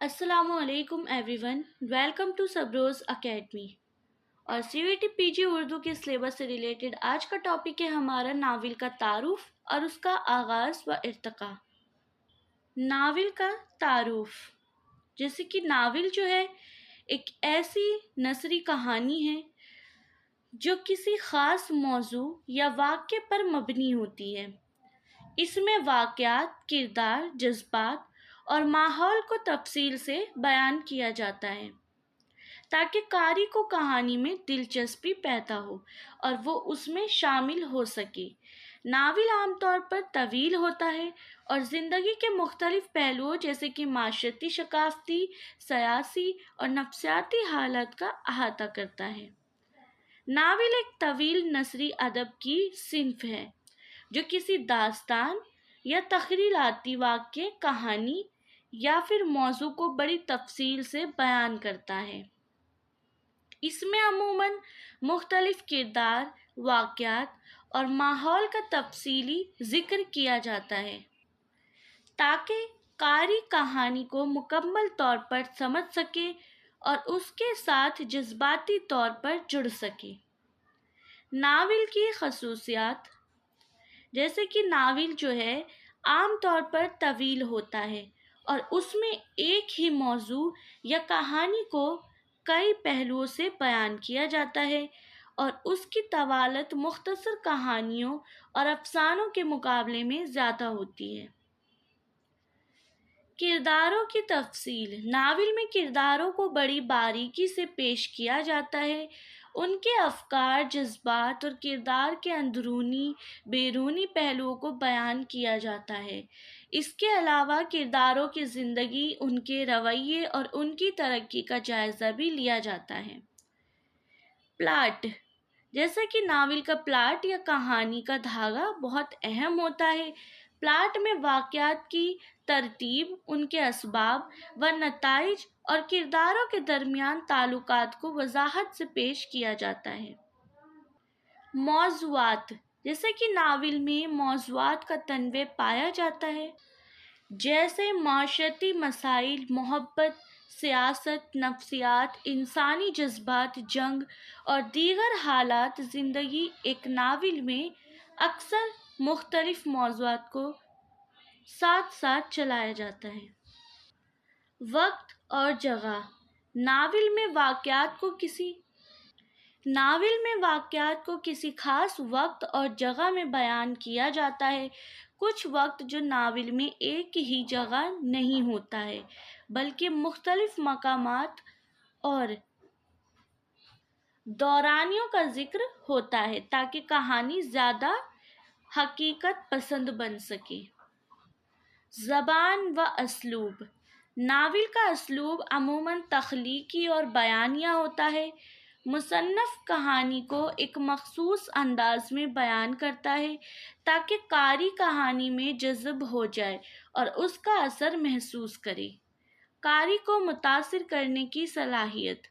अस्सलामु अलैकुम everyone, welcome to सबरोज़ academy. और सीवीटी पीजी उर्दू के सिलेबस से रिलेटेड आज का टॉपिक है हमारा नावल का तारुफ और उसका आगाज़ व इर्तिका। नावल का तारुफ, जैसे कि नावल जो है एक ऐसी नसरी कहानी है जो किसी ख़ास मौजू या वाक़े पर मबनी होती है। इसमें वाक़यात, किरदार, जज्बात और माहौल को तफसील से बयान किया जाता है ताकि कारी को कहानी में दिलचस्पी पैदा हो और वो उसमें शामिल हो सके। नावल आमतौर पर तवील होता है और ज़िंदगी के मुख्तलिफ पहलुओं जैसे कि माशरती, सकाफ़ती, सियासी और नफ्सियाती हालत का अहाता करता है। नावल एक तवील नसरी अदब की सिंफ है जो किसी दास्तान या तख़रीलाती वाक़े, कहानी या फिर मौजू को बड़ी तफसील से बयान करता है। इसमें अमूमन मुख्तलिफ किरदार, वाक़यात और माहौल का तफसीली ज़िक्र किया जाता है ताकि कारी कहानी को मुकम्मल तौर पर समझ सके और उसके साथ जज्बाती तौर पर जुड़ सके। नावल की खसूसियात, जैसे कि नावल जो है आम तौर पर तवील होता है और उसमें एक ही मौजू या कहानी को कई पहलुओं से बयान किया जाता है और उसकी तवालत मुख्तसर कहानियों और अफसानों के मुकाबले में ज़्यादा होती है। किरदारों की तफसील, नावल में किरदारों को बड़ी बारीकी से पेश किया जाता है। उनके अफकार, जज्बात और किरदार के अंदरूनी बैरूनी पहलुओं को बयान किया जाता है। इसके अलावा किरदारों की ज़िंदगी, उनके रवैये और उनकी तरक्की का जायज़ा भी लिया जाता है। प्लाट, जैसा कि नावल का प्लाट या कहानी का धागा बहुत अहम होता है। प्लाट में वाक़यात की तरतीब, उनके असबाब व नताइज और किरदारों के दरमियान ताल्लुकात को वजाहत से पेश किया जाता है। मौज़ूआत, जैसे कि नावल में मौज़ूआत का तनवे पाया जाता है, जैसे माशरती मसाइल, मोहब्बत, सियासत, नफ्सियात, इंसानी जज्बात, जंग और दीगर हालात ज़िंदगी। एक नावल में अक्सर मुख्तलिफ मौज़ूआत को साथ साथ चलाया जाता है। वक्त और जगह, नावल में वाक़यात को किसी ख़ास वक्त और जगह में बयान किया जाता है। कुछ वक्त जो नावल में एक ही जगह नहीं होता है बल्कि मुख्तलिफ मकामात और दौरानियों का ज़िक्र होता है ताकि कहानी ज़्यादा हकीकत पसंद बन सके। ज़बान व असलूब, नावल का असलूब अमूमन तख्लीकी और बयानिया होता है। मुसन्नफ़ कहानी को एक मख़सूस अंदाज में बयान करता है ताकि कारी कहानी में जज़्ब हो जाए और उसका असर महसूस करे। कारी को मुतासिर करने की सलाहियत,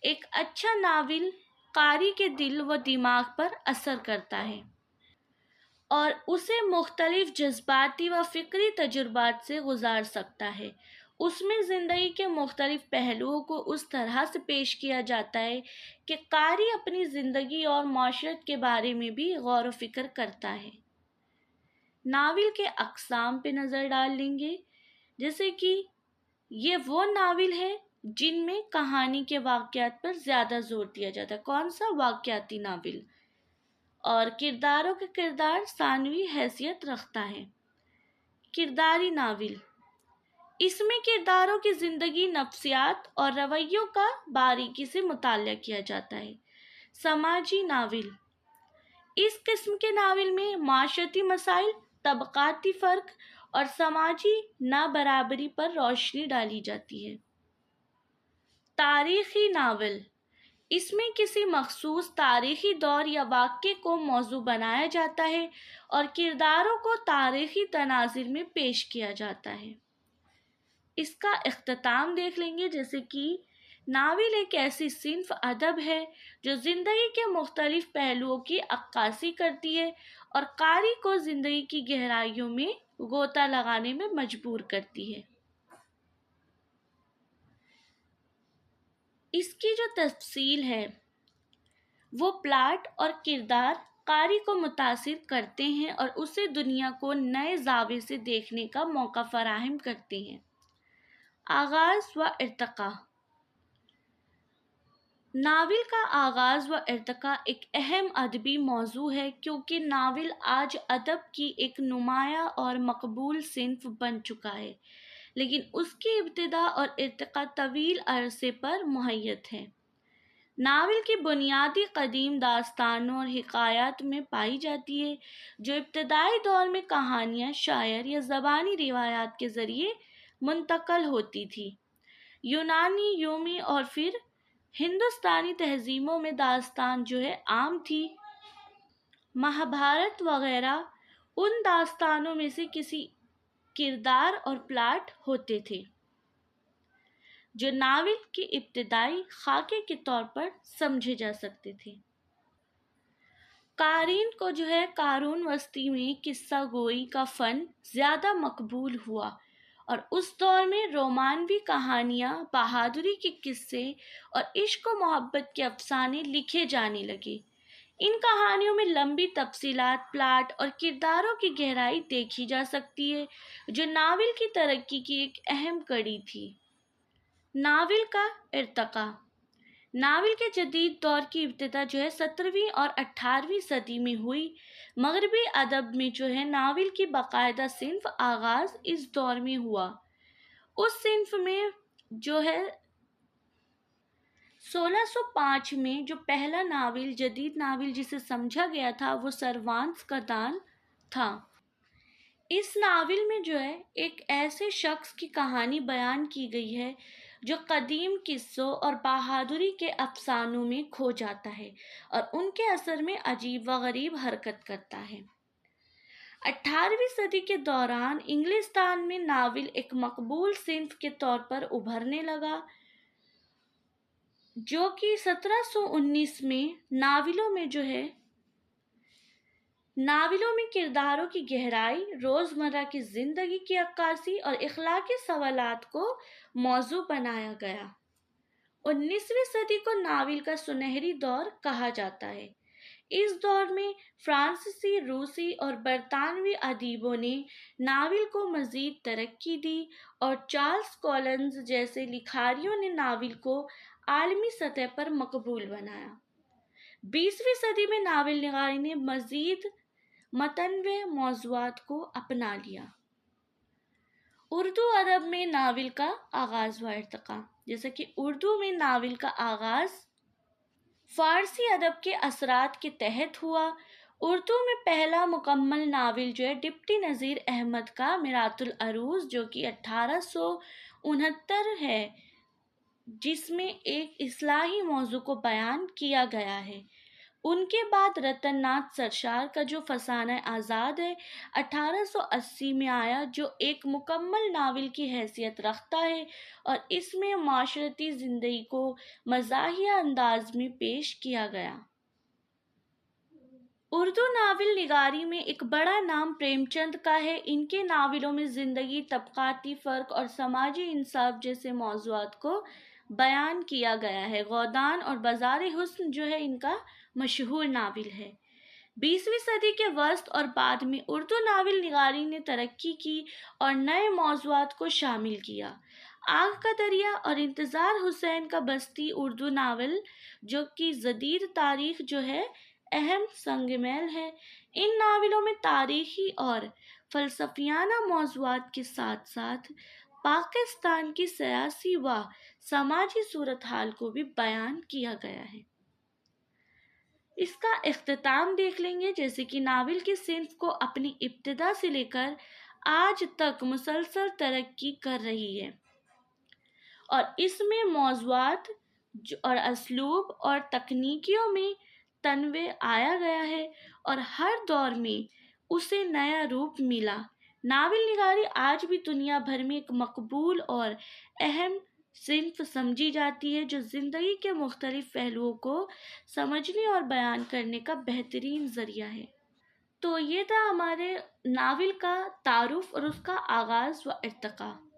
एक अच्छा नावल कारी के दिल व दिमाग पर असर करता है और उसे मुख्तलिफ जज्बाती व फ़िक्री तजुर्बात से गुजार सकता है। उसमें ज़िंदगी के मुख्तलिफ पहलुओं को उस तरह से पेश किया जाता है कि कारी अपनी ज़िंदगी और माशरत के बारे में भी गौर व फिक्र करता है। नावल के अक़साम पे नज़र डाल लेंगे, जैसे कि ये वो नावल है जिनमें कहानी के वाक़यात पर ज़्यादा ज़ोर दिया जाता है। कौन सा? वाक़याती नावल। और किरदारों का किरदार सानवी हैसियत रखता है। किरदारी नावल, इसमें किरदारों की ज़िंदगी, नफ्सियात और रवैयों का बारीकी से मुताला किया जाता है। समाजी नावल, इस किस्म के नावल में माशरती मसाइल, तबक़ाती फ़र्क और समाजी नाबराबरी पर रोशनी डाली जाती है। तारीख़ी नावल, इसमें किसी मख़सूस तारीख़ी दौर या वाक़े को मौजू बनाया जाता है और किरदारों को तारीख़ी तनाज़िर में पेश किया जाता है। इसका इख्तिताम देख लेंगे, जैसे कि नावल एक ऐसी सिंफ अदब है जो ज़िंदगी के मुख्तलिफ पहलुओं की अक्कासी करती है और कारी को ज़िंदगी की गहराइयों में गोता लगाने में मजबूर करती है। اس کی جو تفصیل ہے وہ پلاٹ اور کردار قاری کو متاثر کرتے ہیں اور اسے دنیا کو نئے زاویے سے دیکھنے کا موقع فراہم کرتے ہیں۔ آغاز و ارتقاء۔ ناول کا آغاز و ارتقاء ایک اہم ادبی موضوع ہے کیونکہ ناول آج ادب کی ایک نمایاں اور مقبول صنف بن چکا ہے، لیکن اس کی ابتدا اور ارتقاء طویل عرصے پر محیط ہے۔ ناول کی بنیادی قدیم داستانوں اور حکایات میں پائی جاتی ہے، جو ابتدائی دور میں کہانیاں، شاعر یا زبانی روایات کے ذریعے منتقل ہوتی تھی۔ یونانی، رومی اور پھر ہندوستانی تہذیبوں میں داستان جو ہے عام تھی۔ مہابھارت وغیرہ ان داستانوں میں سے کسی کردار اور پلاٹ ہوتے تھے جو ناول کے ابتدائی خاکے کے طور پر سمجھے جا سکتے تھے۔ قارئین کو جو ہے قارون وسطی میں قصہ گوئی کا فن زیادہ مقبول ہوا اور اس دور میں رومانوی کہانیاں، بہادری کے قصے اور عشق و محبت کے افسانے لکھے جانے لگے۔ ان کہانیوں میں لمبی تفصیلات، پلاٹ اور کرداروں کی گہرائی دیکھی جا سکتی ہے، جو ناول کی ترقی کی ایک اہم کڑی تھی۔ ناول کا ارتقاء۔ ناول کے جدید دور کی ابتدا جو ہے 17ویں اور 18ویں صدی میں ہوئی۔ مغربی ادب میں جو ہے ناول کی باقاعدہ صنف آغاز اس دور میں ہوا۔ اس صنف میں جو ہے 1605 میں جو پہلا ناول، جدید ناول جسے سمجھا گیا تھا، وہ سروانس کا دان تھا۔ اس ناول میں جو ہے ایک ایسے شخص کی کہانی بیان کی گئی ہے جو قدیم قصوں اور بہادری کے افسانوں میں کھو جاتا ہے اور ان کے اثر میں عجیب و غریب حرکت کرتا ہے۔ 18ویں صدی کے دوران انگلستان میں ناول ایک مقبول صنف کے طور پر ابھرنے لگا، جو کہ 1719 میں ناولوں میں کرداروں کی گہرائی، روزمرہ کی زندگی کی عکاسی اور اخلاقی سوالات کو موضوع بنایا گیا۔ 19ویں صدی کو ناول کا سنہری دور کہا جاتا ہے۔ اس دور میں فرانسیسی، روسی اور برطانوی ادیبوں نے ناول کو مزید ترقی دی اور چارلس کولنز جیسے لکھاریوں نے ناول کو عالمی سطح پر مقبول بنایا۔ 20ویں صدی میں ناول نگاری نے مزید متنوع موضوعات کو اپنا لیا۔ اردو ادب میں ناول کا آغاز و ارتقاء۔ جیسا کہ اردو میں ناول کا آغاز فارسی ادب کے اثرات کے تحت ہوا۔ اردو میں پہلا مکمل ناول جو ہے ڈپٹی نذیر احمد کا میرات العروض، جو کہ 1869 ہے، جس میں ایک اصلاحی موضوع کو بیان کیا گیا ہے۔ ان کے بعد رتن ناتھ سرشار کا جو فسانہ آزاد ہے 1880 میں آیا، جو ایک مکمل ناول کی حیثیت رکھتا ہے اور اس میں معاشرتی زندگی کو مزاحیہ انداز میں پیش کیا گیا۔ اردو ناول نگاری میں ایک بڑا نام پریم چند کا ہے۔ ان کے ناولوں میں زندگی، طبقاتی فرق اور سماجی انصاف جیسے موضوعات کو بیان کیا گیا ہے۔ گودان اور بازار حسن جو ہے ان کا مشہور ناول ہے۔ 20ویں صدی کے وسط اور بعد میں اردو ناول نگاری نے ترقی کی اور نئے موضوعات کو شامل کیا۔ آگ کا دریا اور انتظار حسین کا بستی اردو ناول، جو کہ جدید تاریخ جو ہے اہم سنگ میل ہے۔ ان ناولوں میں تاریخی اور فلسفیانہ موضوعات کے ساتھ ساتھ پاکستان کی سیاسی و سماجی صورتحال کو بھی بیان کیا گیا ہے۔ اس کا اختتام دیکھ لیں گے، جیسے کہ ناول کے صنف کو اپنی ابتدا سے لے کر آج تک مسلسل ترقی کر رہی ہے اور اس میں موضوعات اور اسلوب اور تکنیکیوں میں تنوع آیا گیا ہے اور ہر دور میں اسے نیا روپ ملا۔ ناول نگاری آج بھی دنیا بھر میں ایک مقبول اور اہم صنف سمجھی جاتی ہے، جو زندگی کے مختلف پہلوؤں کو سمجھنے اور بیان کرنے کا بہترین ذریعہ ہے۔ تو یہ تھا ہمارے ناول کا تعارف اور اس کا آغاز و ارتقاء۔